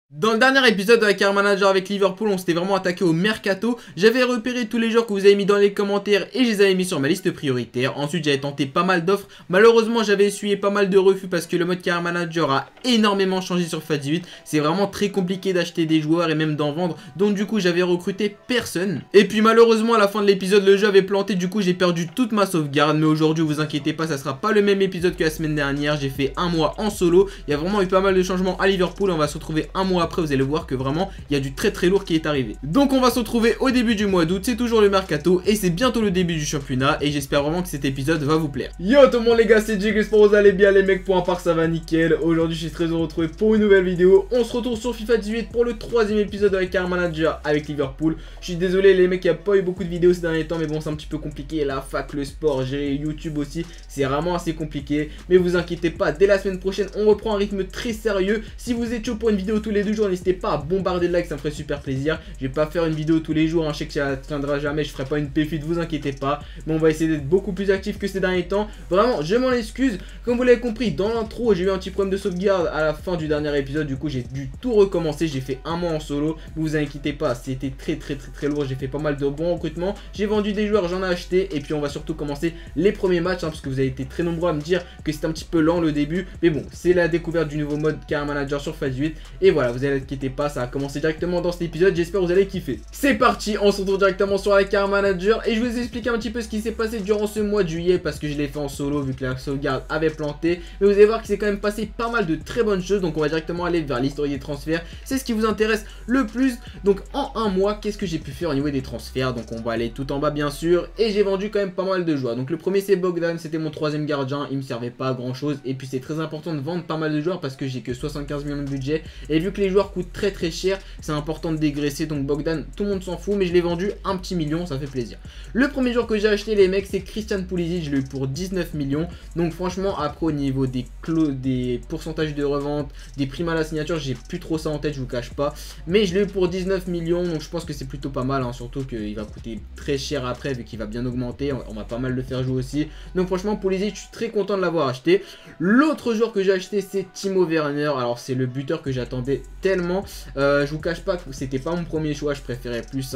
Dans le dernier épisode de la Car Manager avec Liverpool, on s'était vraiment attaqué au Mercato. J'avais repéré tous les joueurs que vous avez mis dans les commentaires et je les avais mis sur ma liste prioritaire. Ensuite, j'avais tenté pas mal d'offres. Malheureusement, j'avais essuyé pas mal de refus parce que le mode Car Manager a énormément changé sur FIFA 18. C'est vraiment très compliqué d'acheter des joueurs et même d'en vendre. Donc du coup, j'avais recruté personne. Et puis malheureusement, à la fin de l'épisode, le jeu avait planté. Du coup, j'ai perdu toute ma sauvegarde. Mais aujourd'hui, vous inquiétez pas, ça sera pas le même épisode que la semaine dernière. J'ai fait un mois en solo. Il y a vraiment eu pas mal de changements à Liverpool. On va se retrouver un mois après, vous allez voir que vraiment il y a du très lourd qui est arrivé. Donc on va se retrouver au début du mois d'août, c'est toujours le mercato et c'est bientôt le début du championnat et j'espère vraiment que cet épisode va vous plaire. Yo tout le monde les gars, c'est Jake, j'espère que vous allez bien les mecs, pour un part ça va nickel. Aujourd'hui je suis très heureux de vous retrouver pour une nouvelle vidéo. On se retrouve sur FIFA 18 pour le troisième épisode de la Car Manager avec Liverpool. Je suis désolé les mecs, il n'y a pas eu beaucoup de vidéos ces derniers temps mais bon c'est un petit peu compliqué, la fac, le sport, gérer YouTube aussi, c'est vraiment assez compliqué. Mais vous inquiétez pas, dès la semaine prochaine on reprend un rythme très sérieux. Si vous êtes chaud pour une vidéo tous les 2 jours, n'hésitez pas à bombarder de likes, ça me ferait super plaisir. Je vais pas faire une vidéo tous les jours, hein. Je sais que ça tiendra jamais, je ferai pas une péfite, vous inquiétez pas. Mais on va essayer d'être beaucoup plus actif que ces derniers temps. Vraiment, je m'en excuse. Comme vous l'avez compris, dans l'intro, j'ai eu un petit problème de sauvegarde à la fin du dernier épisode. Du coup, j'ai dû tout recommencer. J'ai fait un mois en solo. Ne vous inquiétez pas, c'était très lourd. J'ai fait pas mal de bons recrutements. J'ai vendu des joueurs, j'en ai acheté. Et puis, on va surtout commencer les premiers matchs, hein, parce que vous avez été très nombreux à me dire que c'était un petit peu lent le début. Mais bon, c'est la découverte du nouveau mode Car Manager sur FIFA 18. Et voilà, vous inquiétez pas, ça a commencé directement dans cet épisode, j'espère que vous allez kiffer. C'est parti, on se retrouve directement sur la Car Manager et je vais vous expliquer un petit peu ce qui s'est passé durant ce mois de juillet parce que je l'ai fait en solo vu que la sauvegarde avait planté. Mais vous allez voir qu'il s'est quand même passé pas mal de très bonnes choses, donc on va directement aller vers l'historique des transferts. C'est ce qui vous intéresse le plus. Donc en un mois, qu'est-ce que j'ai pu faire au niveau des transferts? Donc on va aller tout en bas bien sûr et j'ai vendu quand même pas mal de joueurs. Donc le premier c'est Bogdan, c'était mon troisième gardien, il me servait pas à grand chose et puis c'est très important de vendre pas mal de joueurs parce que j'ai que 75 millions de budget et vu que les joueurs coûtent très cher, c'est important de dégraisser. Donc Bogdan, tout le monde s'en fout, mais je l'ai vendu un petit million, ça fait plaisir. Le premier joueur que j'ai acheté les mecs, c'est Christian Pulisic, je l'ai eu pour 19 millions. Donc franchement, après au niveau des pourcentages de revente, des primes à la signature, j'ai plus trop ça en tête, je vous cache pas. Mais je l'ai eu pour 19 millions, donc je pense que c'est plutôt pas mal, hein, surtout qu'il va coûter très cher après, vu qu'il va bien augmenter, on va pas mal le faire jouer aussi. Donc franchement, Pulisic, je suis très content de l'avoir acheté. L'autre joueur que j'ai acheté, c'est Timo Werner. Alors c'est le buteur que j'attendais tellement. Je vous cache pas que c'était pas mon premier choix, je préférais plus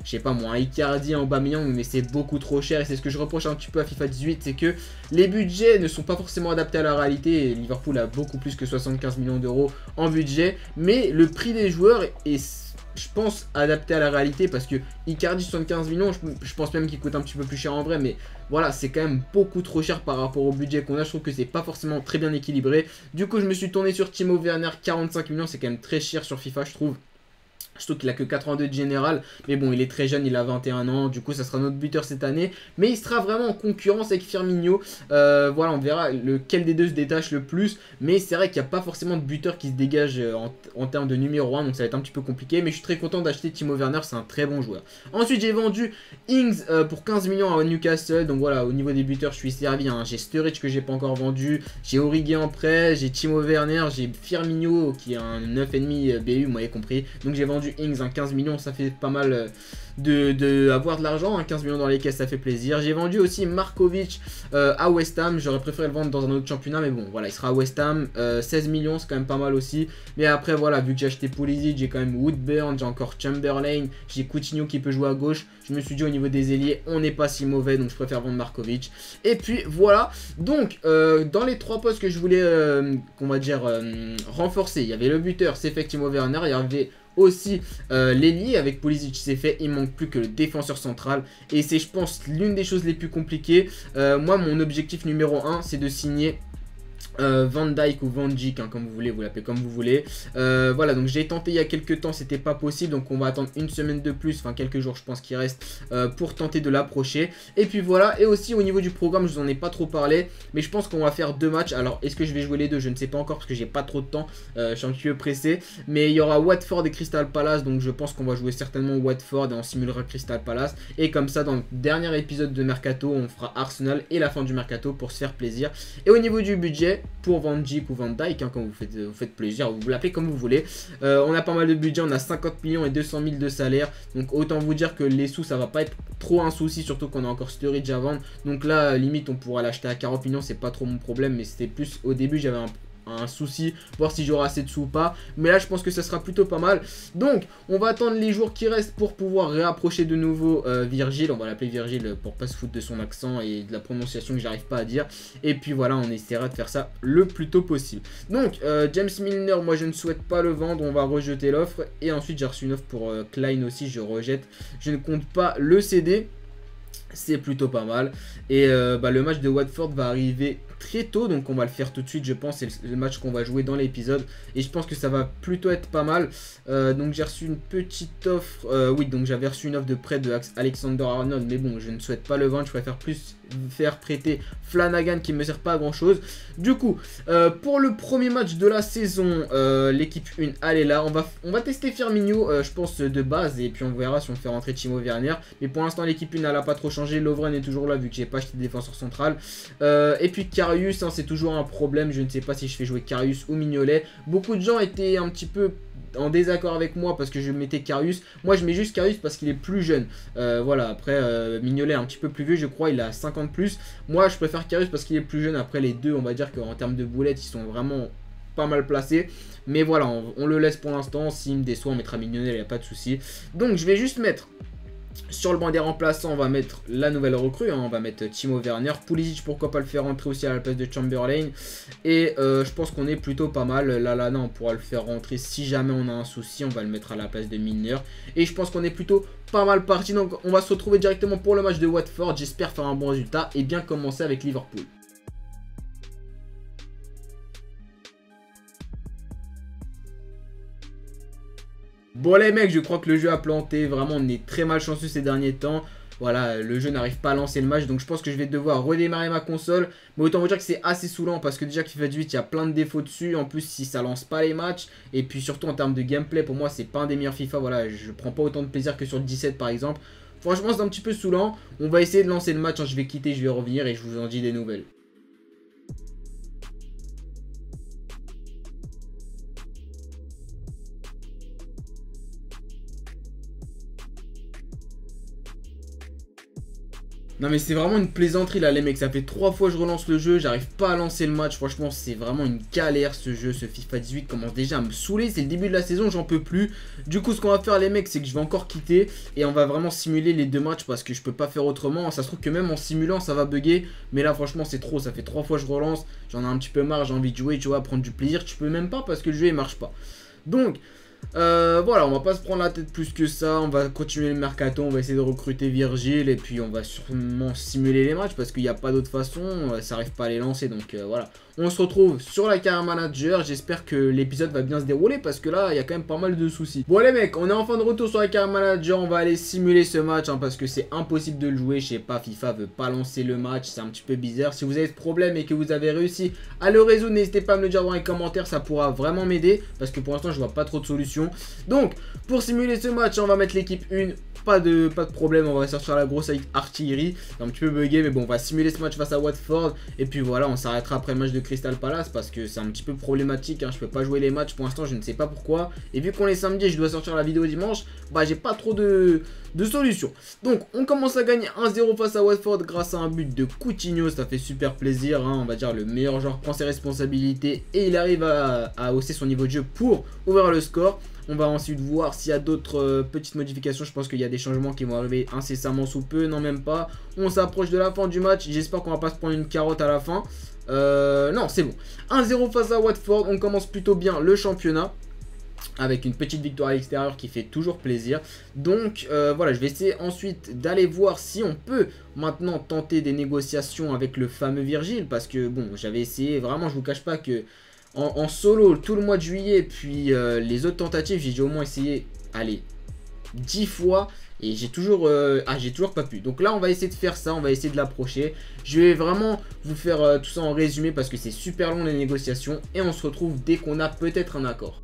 je sais pas moi, un Icardi, un Aubameyang, mais c'est beaucoup trop cher et c'est ce que je reproche un petit peu à FIFA 18, c'est que les budgets ne sont pas forcément adaptés à la réalité et Liverpool a beaucoup plus que 75 millions d'euros en budget, mais le prix des joueurs est, je pense, adapté à la réalité parce que Icardi 75 millions, je pense même qu'il coûte un petit peu plus cher en vrai, mais voilà, c'est quand même beaucoup trop cher par rapport au budget qu'on a. Je trouve que c'est pas forcément très bien équilibré. Du coup, je me suis tourné sur Timo Werner, 45 millions, c'est quand même très cher sur FIFA, je trouve. Surtout qu'il a que 82 de général, mais bon il est très jeune, il a 21 ans, du coup ça sera notre buteur cette année. Mais il sera vraiment en concurrence avec Firmino, voilà on verra lequel des deux se détache le plus. Mais c'est vrai qu'il n'y a pas forcément de buteur qui se dégage en termes de numéro 1, donc ça va être un petit peu compliqué. Mais je suis très content d'acheter Timo Werner, c'est un très bon joueur. Ensuite j'ai vendu Ings pour 15 millions à Newcastle, donc voilà au niveau des buteurs je suis servi, hein. J'ai Sturridge que j'ai pas encore vendu, j'ai Origi en prêt, j'ai Timo Werner, j'ai Firmino qui est un 9,5 BU, vous m'avez compris. Donc j'ai vendu Ings, 15 millions, ça fait pas mal avoir de l'argent, 15 millions dans les caisses, ça fait plaisir. J'ai vendu aussi Markovic à West Ham, j'aurais préféré le vendre dans un autre championnat, mais bon, voilà, il sera à West Ham, 16 millions, c'est quand même pas mal aussi. Mais après, voilà, vu que j'ai acheté Pulisic, j'ai quand même Woodburn, j'ai encore Chamberlain, j'ai Coutinho qui peut jouer à gauche. Je me suis dit au niveau des ailiers, on n'est pas si mauvais, donc je préfère vendre Markovic. Et puis voilà, donc dans les 3 postes que je voulais, qu'on va dire, renforcer, il y avait le buteur, c'est effectivement Werner, il y avait aussi l'ailier avec Pulisic, c'est fait, il manque plus que le défenseur central et c'est je pense l'une des choses les plus compliquées. Moi mon objectif numéro 1 c'est de signer Van Dijk ou Van Dijk, hein, comme vous voulez, vous l'appelez comme vous voulez. Voilà, donc j'ai tenté il y a quelques temps, c'était pas possible, donc on va attendre une semaine de plus, enfin quelques jours je pense qu'il reste pour tenter de l'approcher. Et puis voilà, et aussi au niveau du programme, je vous en ai pas trop parlé, mais je pense qu'on va faire 2 matchs. Alors est-ce que je vais jouer les deux? Je ne sais pas encore parce que j'ai pas trop de temps, je suis un petit peu pressé. Mais il y aura Watford et Crystal Palace, donc je pense qu'on va jouer certainement Watford et on simulera Crystal Palace. Et comme ça, dans le dernier épisode de Mercato, on fera Arsenal et la fin du Mercato pour se faire plaisir. Et au niveau du budget, pour Van Dijk ou Van Dijk, hein, quand vous faites plaisir, vous l'appelez comme vous voulez. On a pas mal de budget, on a 50 millions et 200 000 de salaire. Donc autant vous dire que les sous, ça va pas être trop un souci, surtout qu'on a encore Sturridge à vendre. Donc là, limite, on pourra l'acheter à 40 millions, c'est pas trop mon problème. Mais c'était plus au début, j'avais un souci, voir si j'aurai assez de sous ou pas. Mais là, je pense que ça sera plutôt pas mal. Donc, on va attendre les jours qui restent pour pouvoir réapprocher de nouveau Virgile. On va l'appeler Virgile pour pas se foutre de son accent et de la prononciation que j'arrive pas à dire. Et puis voilà, on essaiera de faire ça le plus tôt possible. Donc, James Milner, moi je ne souhaite pas le vendre. On va rejeter l'offre. Et ensuite, j'ai reçu une offre pour Klein aussi. Je rejette. Je ne compte pas le céder. C'est plutôt pas mal. Et le match de Watford va arriver très tôt, donc on va le faire tout de suite, je pense. C'est le match qu'on va jouer dans l'épisode et je pense que ça va plutôt être pas mal. Donc j'ai reçu une petite offre, oui, donc j'avais reçu une offre de prêt de Alexander Arnold, mais bon, je ne souhaite pas le vendre. Je préfère plus faire prêter Flanagan qui ne me sert pas à grand chose. Du coup, pour le premier match de la saison, l'équipe 1, elle est là. On va tester Firmino, je pense, de base, et puis on verra si on fait rentrer Timo Werner. Mais pour l'instant, l'équipe 1, elle n'a pas trop changé. Lovren est toujours là vu que j'ai pas acheté de défenseur central. Et puis Karius, hein, c'est toujours un problème. Je ne sais pas si je fais jouer Karius ou Mignolet. Beaucoup de gens étaient un petit peu en désaccord avec moi parce que je mettais Karius. Moi je mets juste Karius parce qu'il est plus jeune. Voilà, après Mignolet est un petit peu plus vieux, je crois, il a 50 plus. Moi je préfère Karius parce qu'il est plus jeune. Après les deux, on va dire qu'en termes de boulettes, ils sont vraiment pas mal placés. Mais voilà, on le laisse pour l'instant. S'il me déçoit, on mettra Mignolet, il n'y a pas de souci. Donc je vais juste mettre sur le banc des remplaçants, on va mettre la nouvelle recrue, hein, on va mettre Timo Werner. Pulisic, pourquoi pas le faire rentrer aussi à la place de Chamberlain. Et je pense qu'on est plutôt pas mal. Lallana, on pourra le faire rentrer si jamais on a un souci, on va le mettre à la place de Milner. Et je pense qu'on est plutôt pas mal parti. Donc on va se retrouver directement pour le match de Watford. J'espère faire un bon résultat et bien commencer avec Liverpool. Bon les mecs, je crois que le jeu a planté. Vraiment, on est très malchanceux ces derniers temps. Voilà, le jeu n'arrive pas à lancer le match. Donc je pense que je vais devoir redémarrer ma console. Mais autant vous dire que c'est assez saoulant parce que déjà que FIFA 18, il y a plein de défauts dessus. En plus, si ça lance pas les matchs. Et puis surtout en termes de gameplay, pour moi, c'est pas un des meilleurs FIFA. Voilà, je prends pas autant de plaisir que sur le 17 par exemple. Franchement, c'est un petit peu saoulant. On va essayer de lancer le match. Hein. Je vais quitter, je vais revenir et je vous en dis des nouvelles. Non mais c'est vraiment une plaisanterie là les mecs, ça fait 3 fois que je relance le jeu, j'arrive pas à lancer le match, franchement c'est vraiment une galère ce jeu, ce FIFA 18 commence déjà à me saouler, c'est le début de la saison, j'en peux plus. Du coup ce qu'on va faire les mecs c'est que je vais encore quitter et on va vraiment simuler les deux matchs parce que je peux pas faire autrement, ça se trouve que même en simulant ça va bugger, mais là franchement c'est trop, ça fait 3 fois que je relance, j'en ai un petit peu marre, j'ai envie de jouer, tu vois, prendre du plaisir, tu peux même pas parce que le jeu il marche pas. Donc voilà, on va pas se prendre la tête plus que ça, on va continuer le mercato, on va essayer de recruter Virgile et puis on va sûrement simuler les matchs parce qu'il n'y a pas d'autre façon, ça arrive pas à les lancer donc voilà. On se retrouve sur la carrière manager, j'espère que l'épisode va bien se dérouler parce que là il y a quand même pas mal de soucis. Bon les mecs, on est enfin de retour sur la carrière manager, on va aller simuler ce match hein, parce que c'est impossible de le jouer, je sais pas, FIFA veut pas lancer le match, c'est un petit peu bizarre. Si vous avez ce problème et que vous avez réussi à le résoudre, n'hésitez pas à me le dire dans les commentaires, ça pourra vraiment m'aider parce que pour l'instant je vois pas trop de solutions. Donc pour simuler ce match, on va mettre l'équipe 1. Pas de problème, on va sortir la grosse artillerie. C'est un petit peu bugué, mais bon, on va simuler ce match face à Watford. Et puis voilà, on s'arrêtera après le match de Crystal Palace parce que c'est un petit peu problématique. Hein. Je peux pas jouer les matchs pour l'instant, je ne sais pas pourquoi. Et vu qu'on est samedi et je dois sortir la vidéo dimanche, bah j'ai pas trop de solutions. Donc on commence à gagner 1-0 face à Watford grâce à un but de Coutinho. Ça fait super plaisir, hein. On va dire le meilleur joueur prend ses responsabilités et il arrive à hausser son niveau de jeu pour ouvrir le score. On va ensuite voir s'il y a d'autres petites modifications. Je pense qu'il y a des changements qui vont arriver incessamment sous peu. Non, même pas. On s'approche de la fin du match. J'espère qu'on va pas se prendre une carotte à la fin. Non, c'est bon. 1-0 face à Watford. On commence plutôt bien le championnat. Avec une petite victoire à l'extérieur qui fait toujours plaisir. Donc voilà, je vais essayer ensuite d'aller voir si on peut maintenant tenter des négociations avec le fameux Virgile. Parce que bon, j'avais essayé, vraiment je vous cache pas que en solo tout le mois de juillet, puis les autres tentatives, j'ai au moins essayé, allez, 10 fois. Et j'ai toujours pas pu. Donc là on va essayer de faire ça, on va essayer de l'approcher. Je vais vraiment vous faire tout ça en résumé parce que c'est super long les négociations. Et on se retrouve dès qu'on a peut-être un accord.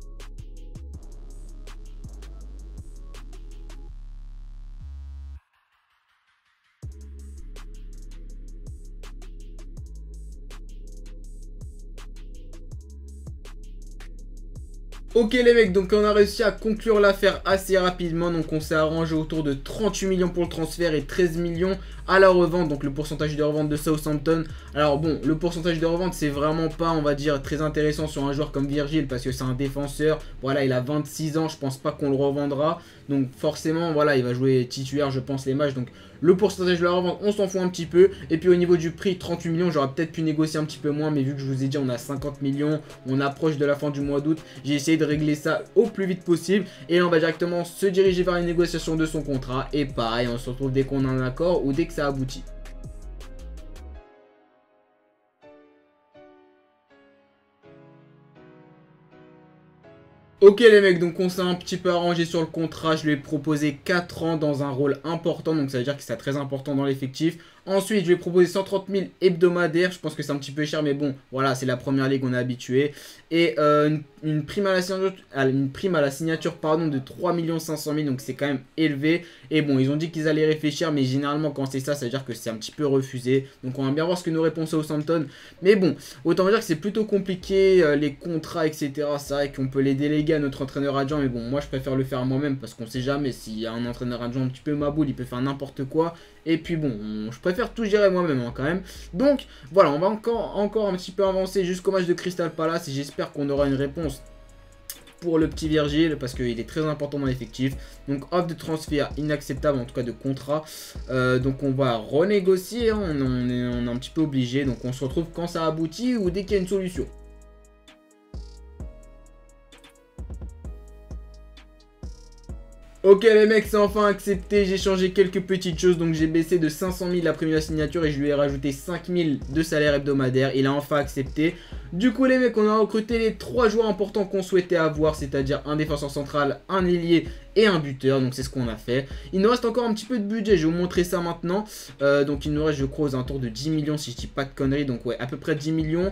Ok les mecs, donc on a réussi à conclure l'affaire assez rapidement. Donc on s'est arrangé autour de 38 millions pour le transfert et 13 millions à la revente, donc le pourcentage de revente de Southampton. Alors bon, le pourcentage de revente c'est vraiment pas, on va dire, très intéressant sur un joueur comme Virgil parce que c'est un défenseur, voilà, il a 26 ans, je pense pas qu'on le revendra, donc forcément, voilà, il va jouer titulaire, je pense, les matchs, donc le pourcentage de la revente, on s'en fout un petit peu. Et puis au niveau du prix, 38 millions, j'aurais peut-être pu négocier un petit peu moins, mais vu que je vous ai dit, on a 50 millions, on approche de la fin du mois d'août, j'ai essayé de régler ça au plus vite possible. Et là, on va directement se diriger vers une négociation de son contrat. Et pareil, on se retrouve dès qu'on a un accord ou dès que ça aboutit. Ok les mecs, donc on s'est un petit peu arrangé sur le contrat, je lui ai proposé 4 ans dans un rôle important, donc ça veut dire que c'est très important dans l'effectif. Ensuite, je lui ai proposé 130 000 hebdomadaires, je pense que c'est un petit peu cher, mais bon, voilà, c'est la première ligue, on est habitué. Et une prime à la signature, pardon, de 3 500 000, donc c'est quand même élevé. Et bon, ils ont dit qu'ils allaient réfléchir, mais généralement quand c'est ça, ça veut dire que c'est un petit peu refusé. Donc on va bien voir ce que nous répond Southampton. Mais bon, autant dire que c'est plutôt compliqué, les contrats, etc. C'est vrai qu'on peut les déléguer à notre entraîneur adjoint, mais bon, moi je préfère le faire moi-même parce qu'on sait jamais s'il y a un entraîneur adjoint un petit peu maboule, il peut faire n'importe quoi. Et puis bon, je préfère tout gérer moi-même hein, quand même. Donc voilà, on va encore un petit peu avancer jusqu'au match de Crystal Palace et j'espère qu'on aura une réponse pour le petit Virgil parce qu'il est très important dans l'effectif. Donc offre de transfert inacceptable, en tout cas de contrat. Donc on va renégocier, hein, on est un petit peu obligé. Donc on se retrouve quand ça aboutit ou dès qu'il y a une solution. Ok les mecs, c'est enfin accepté, j'ai changé quelques petites choses, donc j'ai baissé de 500 000 la première signature et je lui ai rajouté 5 000 de salaire hebdomadaire, il a enfin accepté. Du coup les mecs, on a recruté les 3 joueurs importants qu'on souhaitait avoir, c'est-à-dire un défenseur central, un ailier et un buteur, donc c'est ce qu'on a fait. Il nous reste encore un petit peu de budget, je vais vous montrer ça maintenant. Donc il nous reste je crois aux alentours de 10 millions si je dis pas de conneries, donc ouais, à peu près 10 millions.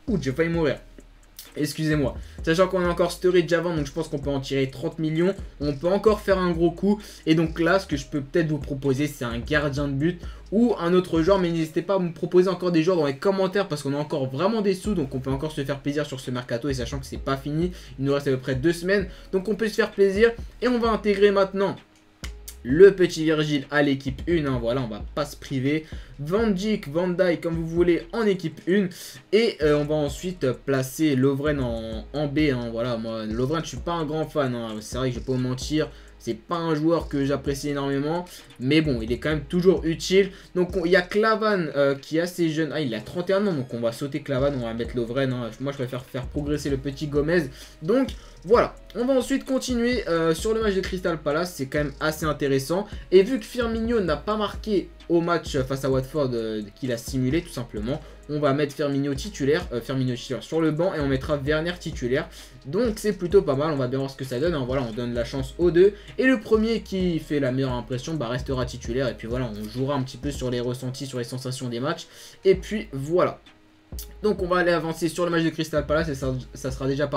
Ouh, j'ai failli mourir. Excusez-moi. Sachant qu'on a encore Sturridge avant, donc je pense qu'on peut en tirer 30 millions. On peut encore faire un gros coup. Et donc là, ce que je peux peut-être vous proposer, c'est un gardien de but ou un autre joueur. Mais n'hésitez pas à me proposer encore des joueurs dans les commentaires parce qu'on a encore vraiment des sous. Donc on peut encore se faire plaisir sur ce mercato. Et sachant que c'est pas fini, il nous reste à peu près 2 semaines. Donc on peut se faire plaisir. Et on va intégrer maintenant le petit Virgil à l'équipe 1, hein, voilà, on va pas se priver. Van Dijk, Van Dijk, comme vous voulez, en équipe 1. Et on va ensuite placer Lovren en B, hein, voilà, moi, Lovren, je suis pas un grand fan, hein, c'est vrai que je vais pas vous mentir. C'est pas un joueur que j'apprécie énormément. Mais bon, il est quand même toujours utile. Donc il y a Klavan qui est assez jeune. Ah, il a 31 ans. Donc on va sauter Klavan. On va mettre Lovren. Hein. Moi, je préfère faire progresser le petit Gomez. Donc voilà. On va ensuite continuer sur le match de Crystal Palace. C'est quand même assez intéressant. Et vu que Firmino n'a pas marqué au match face à Watford qu'il a simulé tout simplement, on va mettre Firmino titulaire sur le banc et on mettra Werner titulaire. Donc c'est plutôt pas mal, on va bien voir ce que ça donne. Hein. Voilà, on donne la chance aux deux. Et le premier qui fait la meilleure impression restera titulaire. Et puis voilà, on jouera un petit peu sur les ressentis, sur les sensations des matchs. Et puis voilà. Donc on va aller avancer sur le match de Crystal Palace et ça sera déjà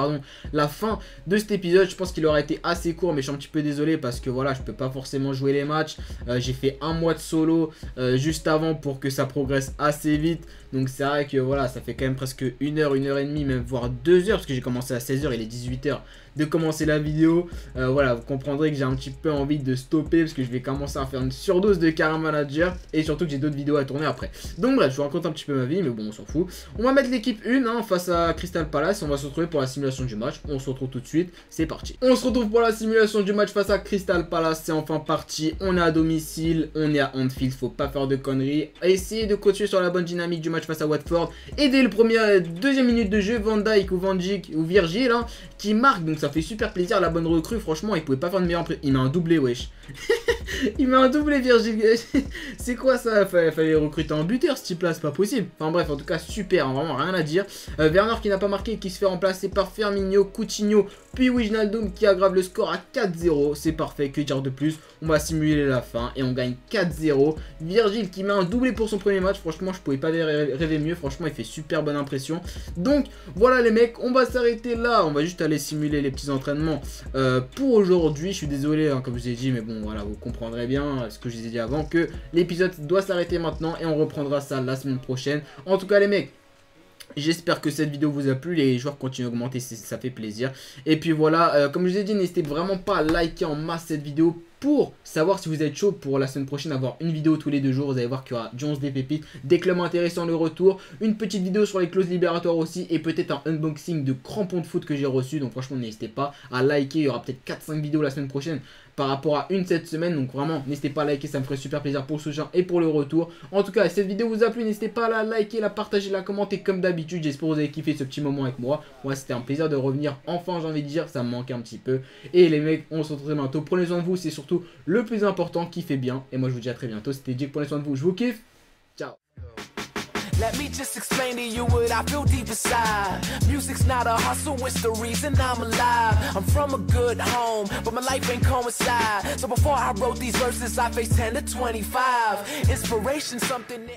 la fin de cet épisode. Je pense qu'il aura été assez court mais je suis un petit peu désolé parce que voilà, je peux pas forcément jouer les matchs. J'ai fait un mois de solo juste avant pour que ça progresse assez vite. Donc c'est vrai que voilà, ça fait quand même presque 1 heure, 1 heure et demie, même voire 2 heures parce que j'ai commencé à 16 h, il est 18 h de commencer la vidéo. Voilà, vous comprendrez que j'ai un petit peu envie de stopper parce que je vais commencer à faire une surdose de Career Manager et surtout que j'ai d'autres vidéos à tourner après. Donc bref, je vous raconte un petit peu ma vie mais bon, on s'en fout. On va mettre l'équipe 1 hein, face à Crystal Palace. On va se retrouver pour la simulation du match. On se retrouve tout de suite. C'est parti. On se retrouve pour la simulation du match face à Crystal Palace. C'est enfin parti. On est à domicile. On est à Anfield. Faut pas faire de conneries. Essayez de continuer sur la bonne dynamique du match face à Watford. Et dès le deuxième minute de jeu, Van Dijk ou Van Dijk ou Virgil hein, qui marque. Donc ça fait super plaisir. La bonne recrue. Franchement, il pouvait pas faire de meilleur. Il met un doublé, wesh. Il met un doublé, Virgil. C'est quoi ça? Fallait recruter un buteur ce type là, c'est pas possible. Enfin bref, en tout cas super, hein, vraiment rien à dire. Werner qui n'a pas marqué, qui se fait remplacer par Firmino, Coutinho, puis Wijnaldum qui aggrave le score à 4-0. C'est parfait, que dire de plus? On va simuler la fin et on gagne 4-0. Virgil qui met un doublé pour son premier match. Franchement, je pouvais pas rêver mieux. Franchement, il fait super bonne impression. Donc voilà les mecs, on va s'arrêter là. On va juste aller simuler les petits entraînements pour aujourd'hui. Je suis désolé, hein, comme je vous ai dit, mais bon voilà, vous comprendrez bien ce que je vous ai dit avant, que l'épisode doit s'arrêter maintenant et on reprendra ça la semaine prochaine. En tout cas les mecs, j'espère que cette vidéo vous a plu, les joueurs continuent à augmenter, ça fait plaisir. Et puis voilà, comme je vous ai dit, n'hésitez vraiment pas à liker en masse cette vidéo. pour savoir si vous êtes chaud pour la semaine prochaine avoir une vidéo tous les 2 jours. Vous allez voir qu'il y aura du 11 des pépites, des clubs intéressants le retour, une petite vidéo sur les clauses libératoires aussi et peut-être un unboxing de crampons de foot que j'ai reçu. Donc franchement n'hésitez pas à liker, il y aura peut-être 4-5 vidéos la semaine prochaine par rapport à une cette semaine. Donc vraiment n'hésitez pas à liker, ça me ferait super plaisir pour le soutien et pour le retour. En tout cas si cette vidéo vous a plu, n'hésitez pas à la liker, la partager, la commenter comme d'habitude. J'espère que vous avez kiffé ce petit moment avec moi. Moi c'était un plaisir de revenir enfin, j'ai envie de dire, ça me manquait un petit peu. Et les mecs, on se retrouve très bientôt. Prenez soin de vous, c'est surtout le plus important, kiffez bien. Et moi je vous dis à très bientôt, c'était Jake, prenez soin de vous, je vous kiffe. Ciao. Let me just explain to you what I feel deep inside. Music's not a hustle, it's the reason I'm alive. I'm from a good home, but my life ain't coincide. So before I wrote these verses, I faced 10 to 25. Inspiration, something that